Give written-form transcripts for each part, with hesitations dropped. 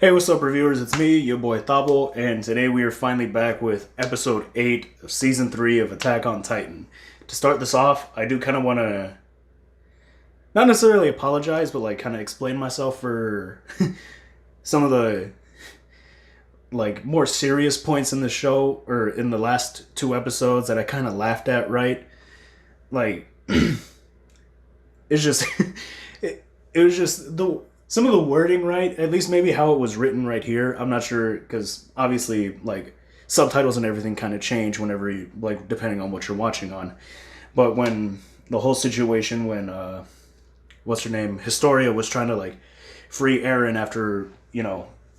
Hey, what's up, reviewers? It's me, your boy Thabo, and today we are finally back with episode 8 of season 3 of Attack on Titan. To start this off, I do kind of want to not necessarily apologize, but like kind of explain myself for some of the like more serious points in the show or in the last 2 episodes that I kind of laughed at, right? Like, it's just it was just the some of the wording, right? At least maybe how it was written right here. I'm not sure because obviously like subtitles and everything kind of change whenever you like depending on what you're watching on. But when the whole situation when what's her name, Historia was trying to like free Eren after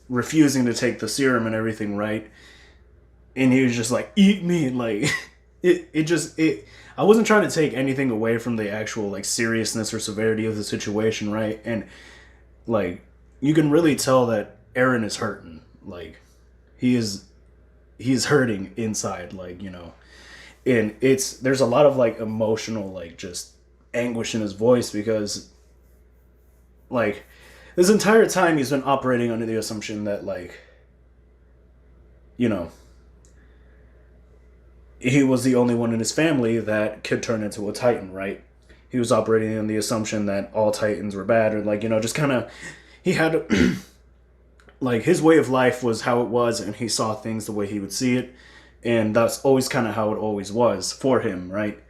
refusing to take the serum and everything, right? And he was just like, eat me, and like it I wasn't trying to take anything away from the actual like seriousness or severity of the situation, right? And like you can really tell that Eren is hurting. Like he's hurting inside, and there's a lot of like emotional like just anguish in his voice because like this entire time he's been operating under the assumption that you know he was the only one in his family that could turn into a Titan, right? He was operating on the assumption that all Titans were bad, or just kind of he had like his way of life was how it was, and he saw things the way he would see it, and that's always kind of how it always was for him, right?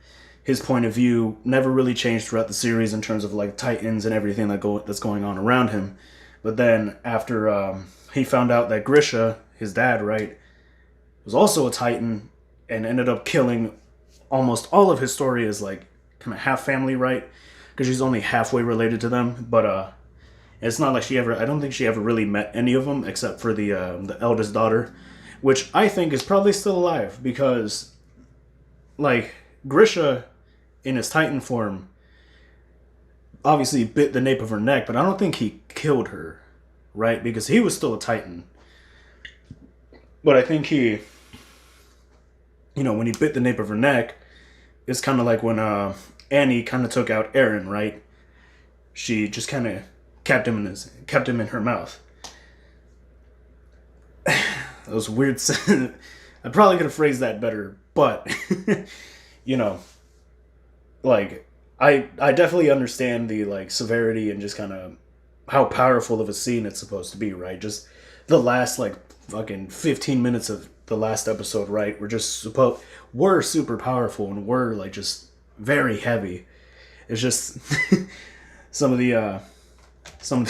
His point of view never really changed throughout the series in terms of like Titans and everything that's going on around him. But then after he found out that Grisha, his dad, right, was also a Titan and ended up killing almost all of Historia's like kind of half family, right? Because she's only halfway related to them, but it's not like I don't think she ever really met any of them except for the eldest daughter, which I think is probably still alive because like Grisha in his Titan form obviously bit the nape of her neck, but I don't think he killed her, right? Because he was still a Titan. But I think he, when he bit the nape of her neck, it's kind of like when Annie kind of took out Eren, right? She just kind of kept him in her mouth. That was weird. I probably could have phrased that better, but like I definitely understand the like severity and just kind of how powerful of a scene it's supposed to be, right? Just the last like fucking 15 minutes of the last episode, right? We're super powerful and we're like just very heavy. It's just some of the some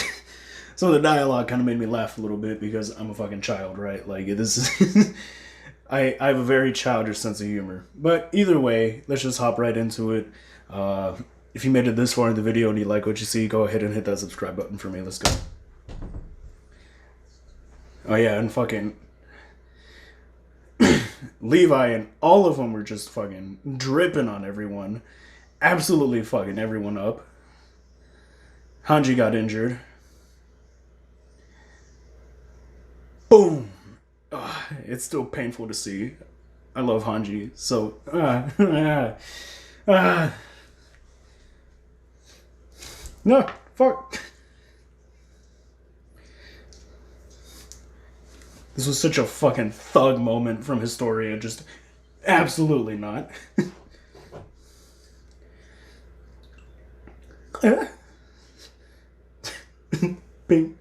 some of the dialogue kind of made me laugh a little bit because I'm a fucking child, right? Like this is I have a very childish sense of humor. But either way, let's just hop right into it. If you made it this far in the video and you like what you see, go ahead and hit that subscribe button for me. Let's go. Oh yeah, and fucking Levi and all of them were just fucking dripping on everyone. Absolutely fucking everyone up. Hanji got injured. Boom! It's still painful to see. I love Hanji. So, no, fuck. This was such a fucking thug moment from Historia. Just absolutely not. Bing.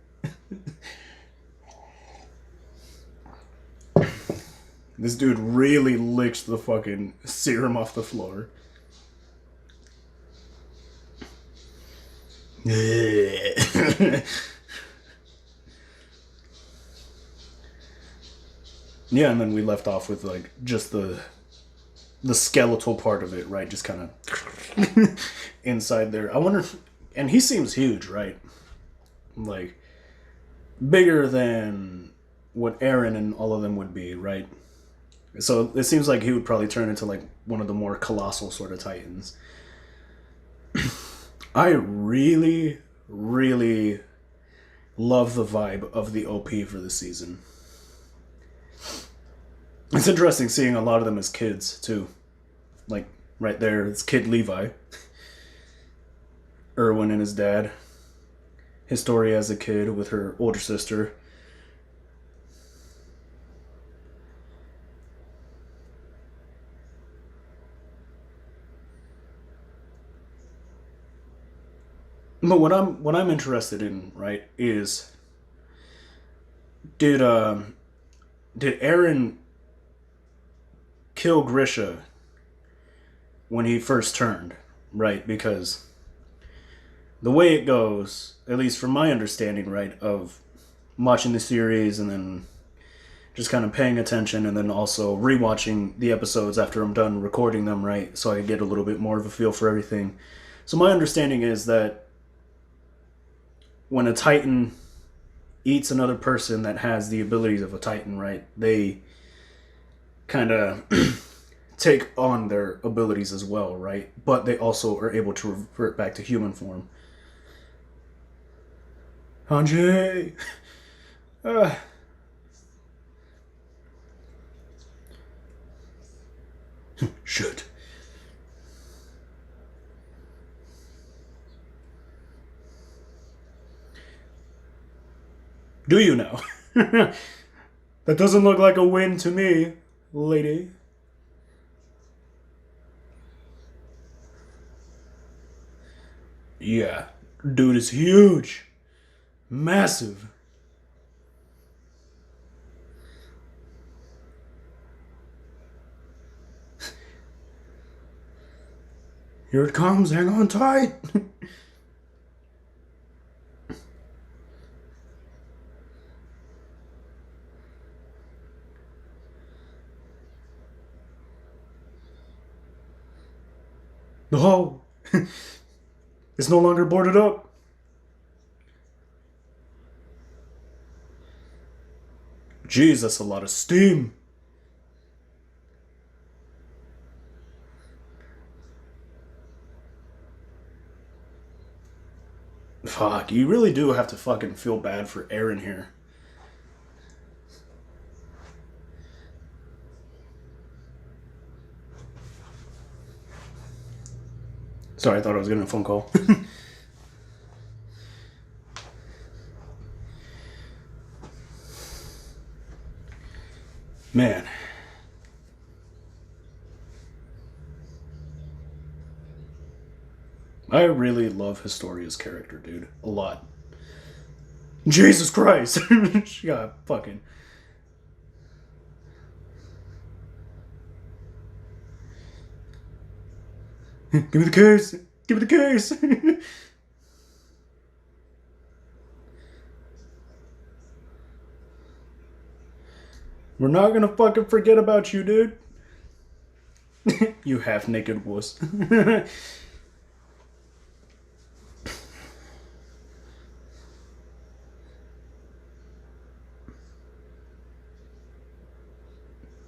This dude really licked the fucking serum off the floor. Yeah, and then we left off with like just the skeletal part of it, right? Just kind of inside there. I wonder and he seems huge, right? Like bigger than what Eren and all of them would be, right? So it seems like he would probably turn into like one of the more colossal sort of Titans. I really, really love the vibe of the OP for this season. It's interesting seeing a lot of them as kids, too. Like, right there, it's kid Levi. Erwin and his dad. Historia as a kid with her older sister. But what I'm interested in, right, is did did Eren kill Grisha when he first turned, right? Because the way it goes, at least from my understanding, right, of watching the series and then just kind of paying attention and then also rewatching the episodes after I'm done recording them, right, so I can get a little bit more of a feel for everything. So my understanding is that when a Titan eats another person that has the abilities of a Titan, right, they kind of take on their abilities as well, right? But they also are able to revert back to human form. Hanji! Uh, shit. Do you know? That doesn't look like a win to me, lady. Yeah, dude is huge. Massive. Here it comes, hang on tight. No. It's no longer boarded up. Jeez, that's a lot of steam. Fuck, you really do have to fucking feel bad for Eren here. Sorry, I thought I was getting a phone call. Man. I really love Historia's character, dude. A lot. Jesus Christ! She got fucking. Give me the case! Give me the case! We're not gonna fucking forget about you, dude. You half naked wuss.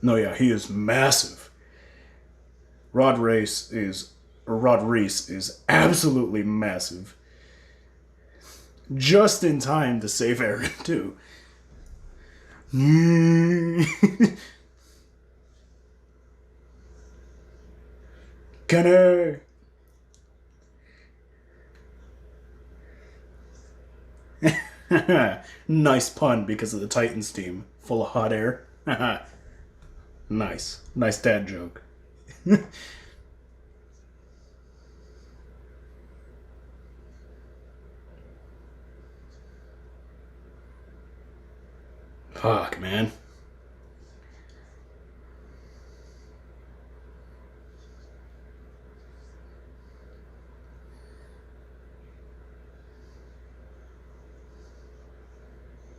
No, yeah, he is massive. Rod Reese is absolutely massive. Just in time to save Eren, too. Conny! Nice pun because of the Titans team. Full of hot air. Nice. Nice dad joke. Fuck, man.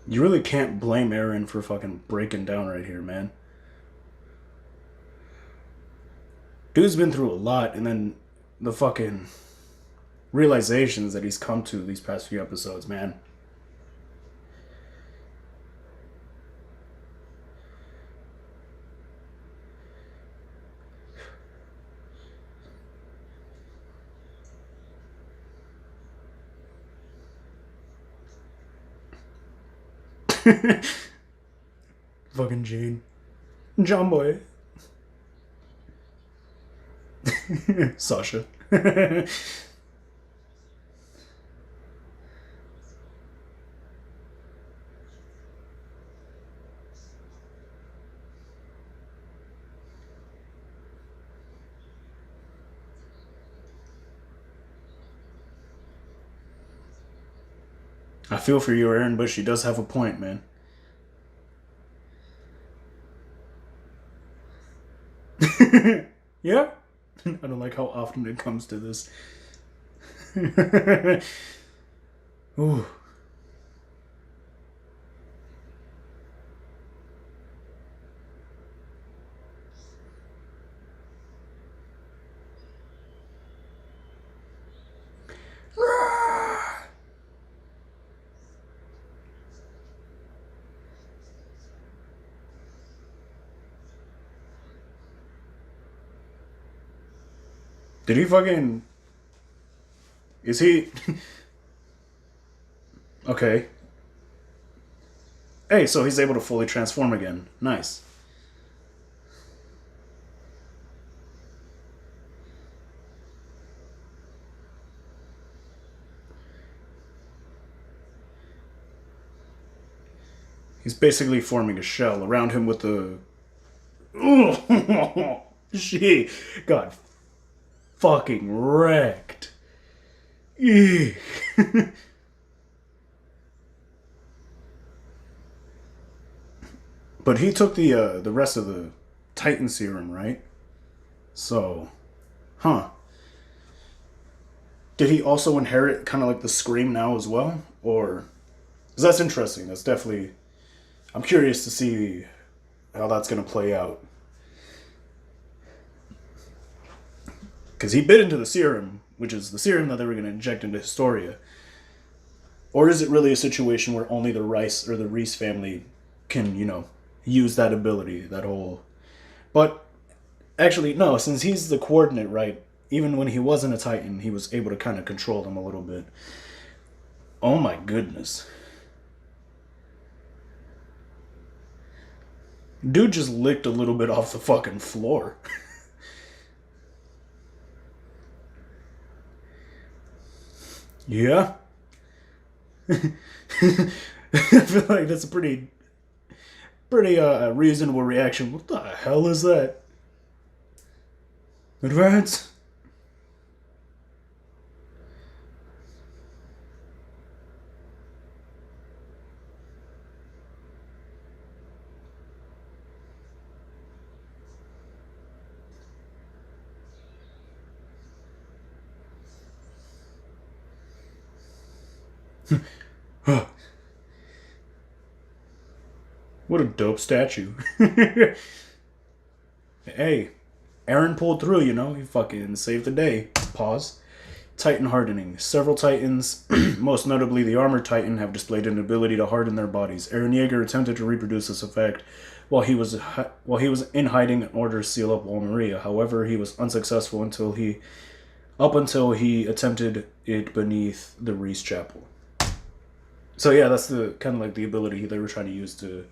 You really can't blame Eren for fucking breaking down right here, man. Dude's been through a lot, and then the fucking realizations that he's come to these past few episodes, man. Fucking Gene. John Boy. Sasha. I feel for you, Eren, but she does have a point, man. Yeah? I don't like how often it comes to this. Ooh. Did he fucking... Is he... Okay. Hey, so he's able to fully transform again. Nice. He's basically forming a shell around him with the... She got fucking wrecked. But he took the rest of the Titan serum, right? So, huh? Did he also inherit kind of like the scream now as well, or? Because that's interesting. That's definitely. I'm curious to see how that's gonna play out. Because he bit into the serum, which is the serum that they were gonna inject into Historia. Or is it really a situation where only the Rice or the Reese family can, use that ability, that whole. But actually, no, since he's the coordinate, right? Even when he wasn't a Titan, he was able to kind of control them a little bit. Oh my goodness. Dude just licked a little bit off the fucking floor. Yeah. I feel like that's a pretty reasonable reaction. What the hell is that? Advance? What a dope statue. Hey, Eren pulled through, He fucking saved the day. Pause. Titan hardening. Several Titans, most notably the Armored Titan, have displayed an ability to harden their bodies. Eren Yeager attempted to reproduce this effect while he was in hiding in order to seal up Wall Maria. However, he was unsuccessful until he attempted it beneath the Reese Chapel. So yeah, that's the kind of like the ability they were trying to use to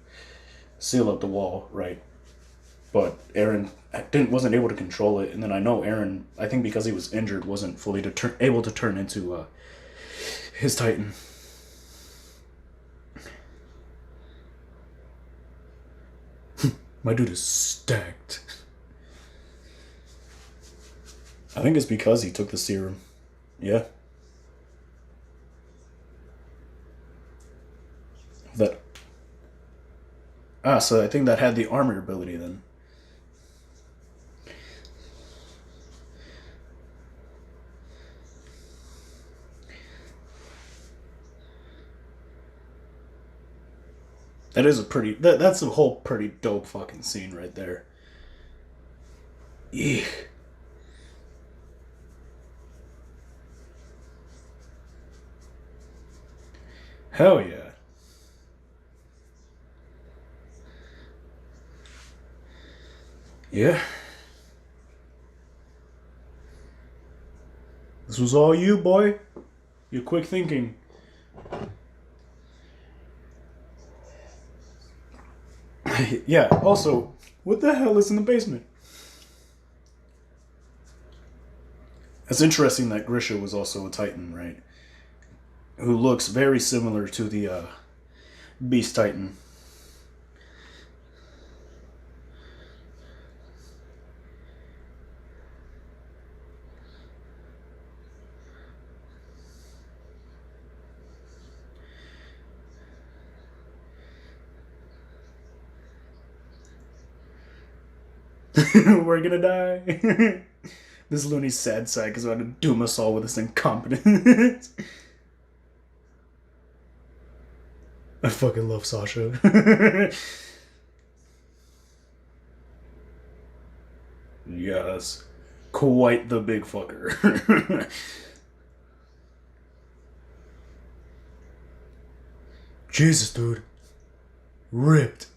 seal up the wall, right? But Eren wasn't able to control it, and then I know Eren, I think because he was injured, wasn't fully able to turn into his Titan. My dude is stacked. I think it's because he took the serum. Yeah. That. So I think that had the armor ability then. That is a pretty. That's a whole pretty dope fucking scene right there. Eek. Hell yeah. Yeah. This was all you, boy. Your quick thinking. Yeah, also, what the hell is in the basement? It's interesting that Grisha was also a Titan, right? Who looks very similar to the Beast Titan. We're gonna die. This loony sad sack is about to doom us all with this incompetence. I fucking love Sasha. Yes. Quite the big fucker. Jesus, dude. Ripped.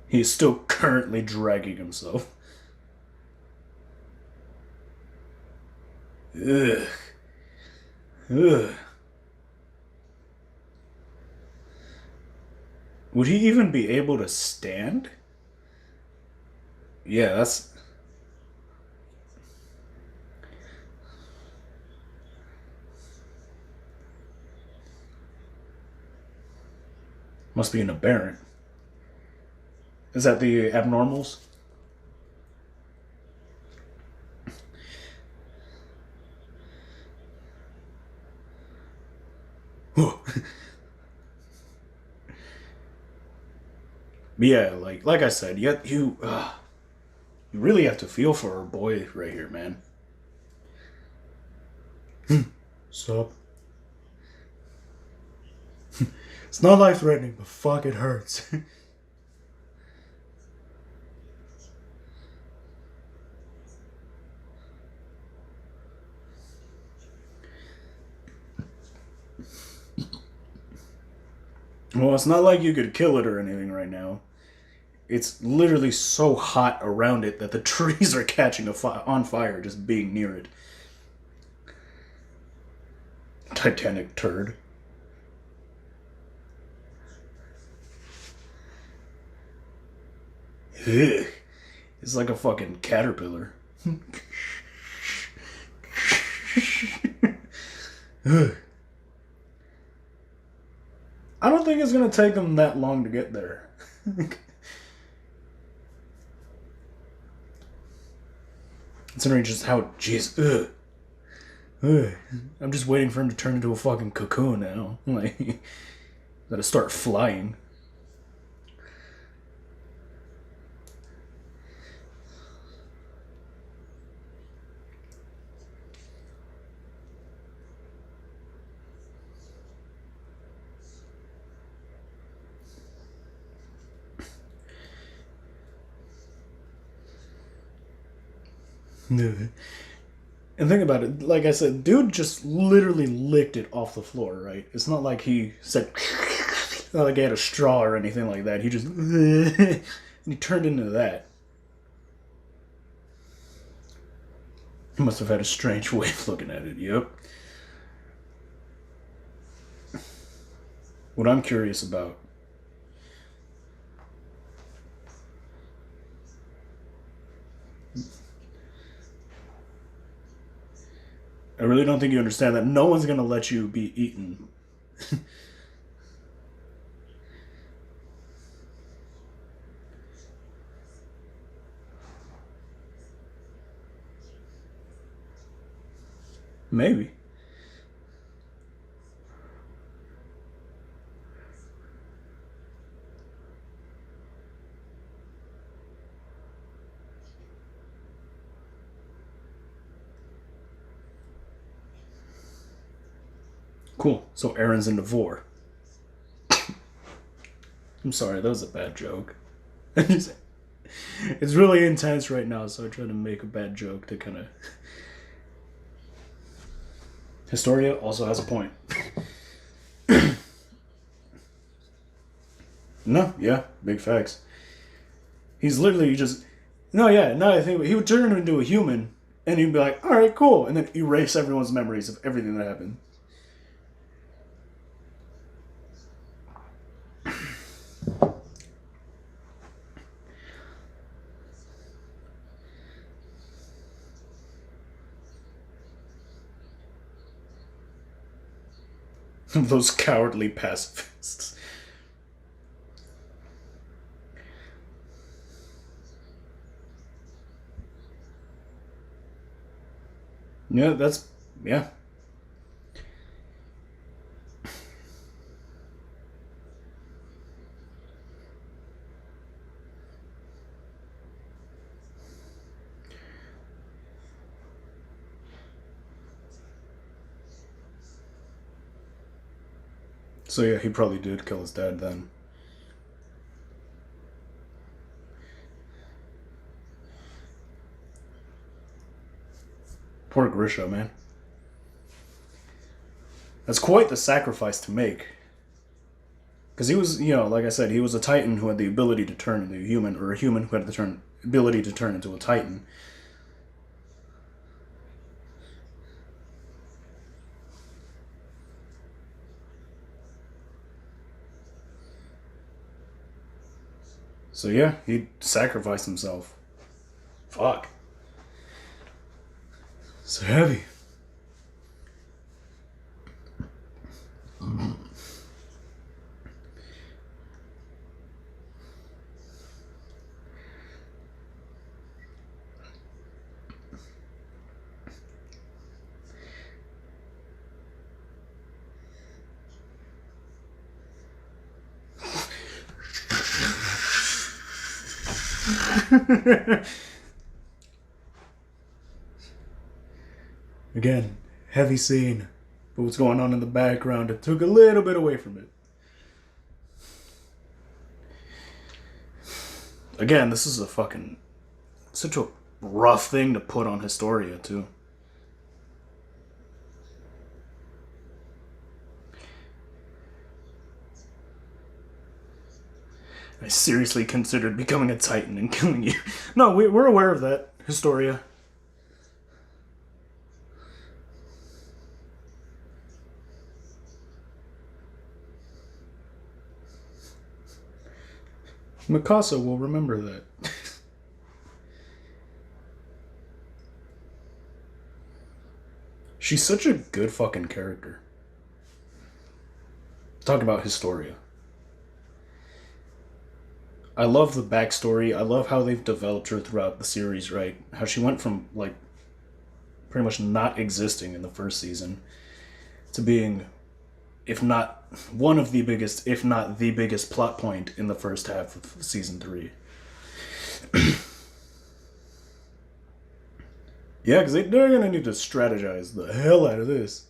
He is still currently dragging himself. Ugh. Ugh. Would he even be able to stand? Yeah, that's... Must be an aberrant. Is that the abnormals? Yeah, like I said, you really have to feel for our boy right here, man. Stop. It's not life-threatening, but fuck, it hurts. Well, it's not like you could kill it or anything right now. It's literally so hot around it that the trees are catching on fire just being near it. Titanic turd. Ugh. It's like a fucking caterpillar. Ugh. I don't think it's gonna take them that long to get there. Considering just how, jeez, ugh. Ugh. I'm just waiting for him to turn into a fucking cocoon now. Like, gotta start flying. And think about it, like I said, dude just literally licked it off the floor, right? It's not like he said, not like he had a straw or anything like that. He just, and he turned into that. He must have had a strange way of looking at it, yep. What I'm curious about, I really don't think you understand that no one's gonna let you be eaten. Maybe. Cool. So Eren's into vor. I'm sorry, that was a bad joke. It's really intense right now, so I tried to make a bad joke to kind of... Historia also has a point. No, yeah, big facts. He's literally just... No, yeah, now I think he would turn into a human, and he'd be like, alright, cool, and then erase everyone's memories of everything that happened. Those cowardly pacifists. Yeah, that's... Yeah. So yeah, he probably did kill his dad then. Poor Grisha, man. That's quite the sacrifice to make. Because he was, like I said, he was a Titan who had the ability to turn into a human, or a human who had the ability to turn into a Titan. So yeah, he sacrificed himself. Fuck. So heavy. Again, heavy scene. But what's going on in the background, it took a little bit away from it. Again, this is such a rough thing to put on Historia, too. I seriously considered becoming a Titan and killing you. No, we're aware of that, Historia. Mikasa will remember that. She's such a good fucking character. Talk about Historia. I love the backstory. I love how they've developed her throughout the series, right? How she went from, pretty much not existing in the first season to being, if not one of the biggest, if not the biggest plot point in the first half of season 3. Yeah, because they're going to need to strategize the hell out of this.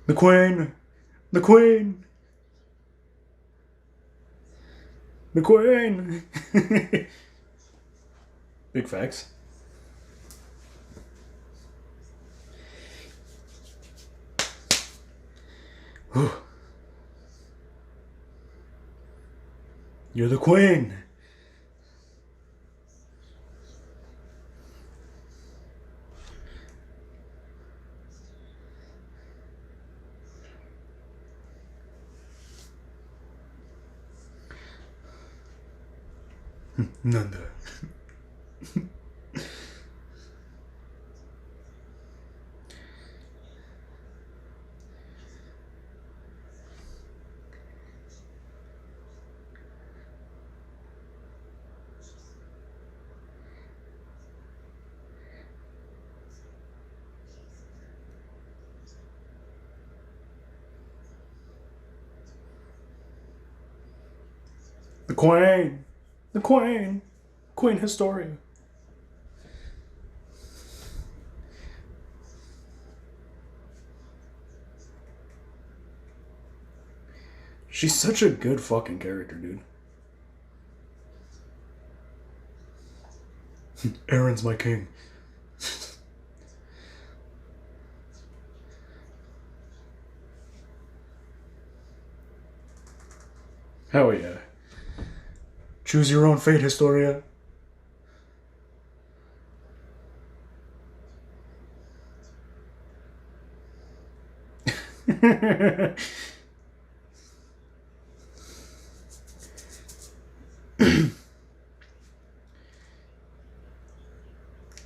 The Queen! The Queen! The Queen! Big facts. Whew. You're the Queen! Nanda. The Queen! The Queen! Queen Historia. She's such a good fucking character, dude. Eren's my king. Hell yeah. Choose your own fate, Historia.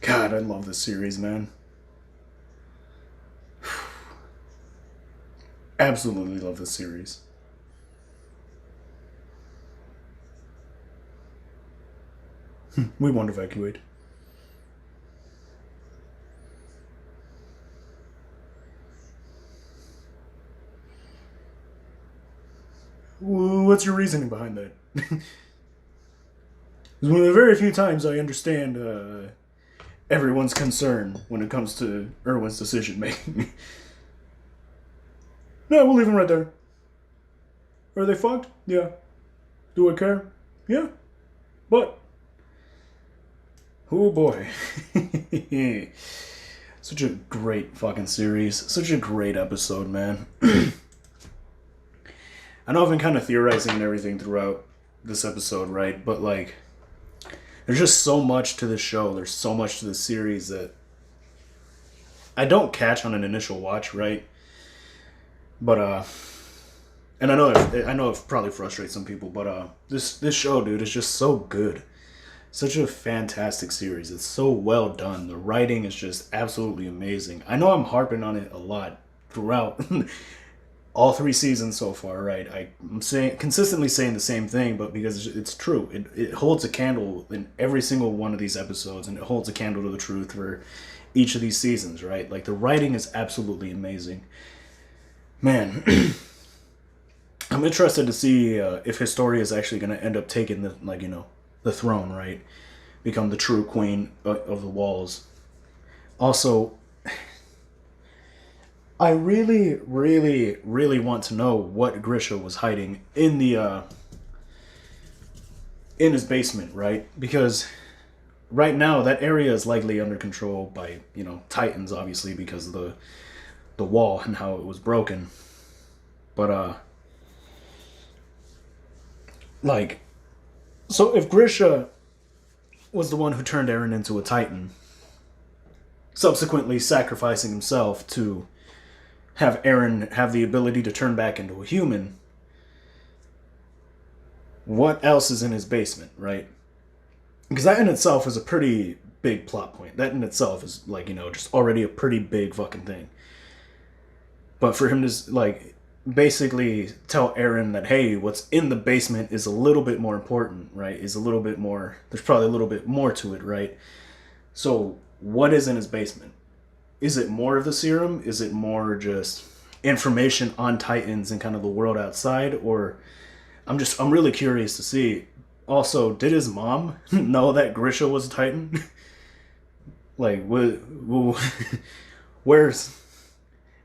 God, I love this series, man. Absolutely love this series. We won't evacuate. What's your reasoning behind that? It's one of the very few times I understand everyone's concern when it comes to Erwin's decision making. No, we'll leave him right there. Are they fucked? Yeah. Do I care? Yeah. But, oh boy. Such a great fucking series. Such a great episode, man. I know I've been kind of theorizing and everything throughout this episode, right? But, like, there's just so much to this show. There's so much to this series that I don't catch on an initial watch, right? But, and I know it probably frustrates some people, but this show, dude, is just so good. Such a fantastic series. It's so well done. The writing is just absolutely amazing. I know I'm harping on it a lot throughout all 3 seasons so far, right? I'm consistently saying the same thing, but because it's true. It holds a candle in every single one of these episodes, and it holds a candle to the truth for each of these seasons, right? Like, the writing is absolutely amazing. Man, I'm interested to see if Historia is actually going to end up taking the throne, right? Become the true queen of the walls. Also, I really, really, really want to know what Grisha was hiding in his basement, right? Because right now that area is likely under control by, Titans, obviously, because of the wall and how it was broken. But so if Grisha was the one who turned Eren into a Titan, subsequently sacrificing himself to have Eren have the ability to turn back into a human, what else is in his basement, right? Because that in itself is a pretty big plot point. That in itself is, just already a pretty big fucking thing. But for him to, basically tell Eren that, hey, what's in the basement is a little bit more important, right? Is a little bit more, there's probably a little bit more to it, right? So, what is in his basement? Is it more of the serum? Is it more just information on Titans and kind of the world outside? Or, I'm really curious to see. Also, did his mom know that Grisha was a Titan?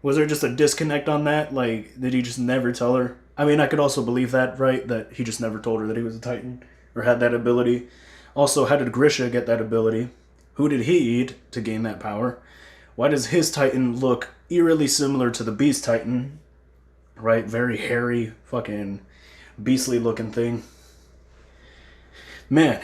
Was there just a disconnect on that? Did he just never tell her? I mean, I could also believe that, right? That he just never told her that he was a Titan or had that ability. Also, how did Grisha get that ability? Who did he eat to gain that power? Why does his Titan look eerily similar to the Beast Titan? Right? Very hairy, fucking beastly looking thing. Man.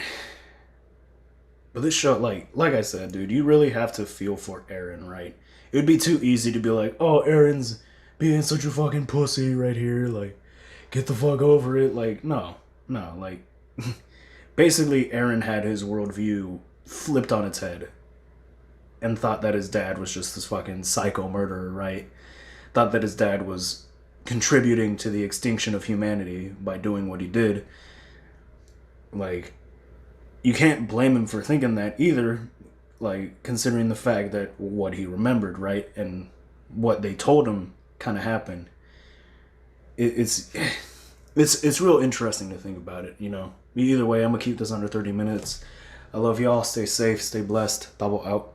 But this show, like I said, dude, you really have to feel for Eren, right? It would be too easy to be like, oh, Eren's being such a fucking pussy right here. Get the fuck over it. No. Basically, Eren had his worldview flipped on its head and thought that his dad was just this fucking psycho murderer, right? Thought that his dad was contributing to the extinction of humanity by doing what he did. You can't blame him for thinking that either. Considering the fact that what he remembered, right, and what they told him kind of happened. It's real interesting to think about it, Either way, I'm gonna keep this under 30 minutes. I love y'all. Stay safe. Stay blessed. Double out.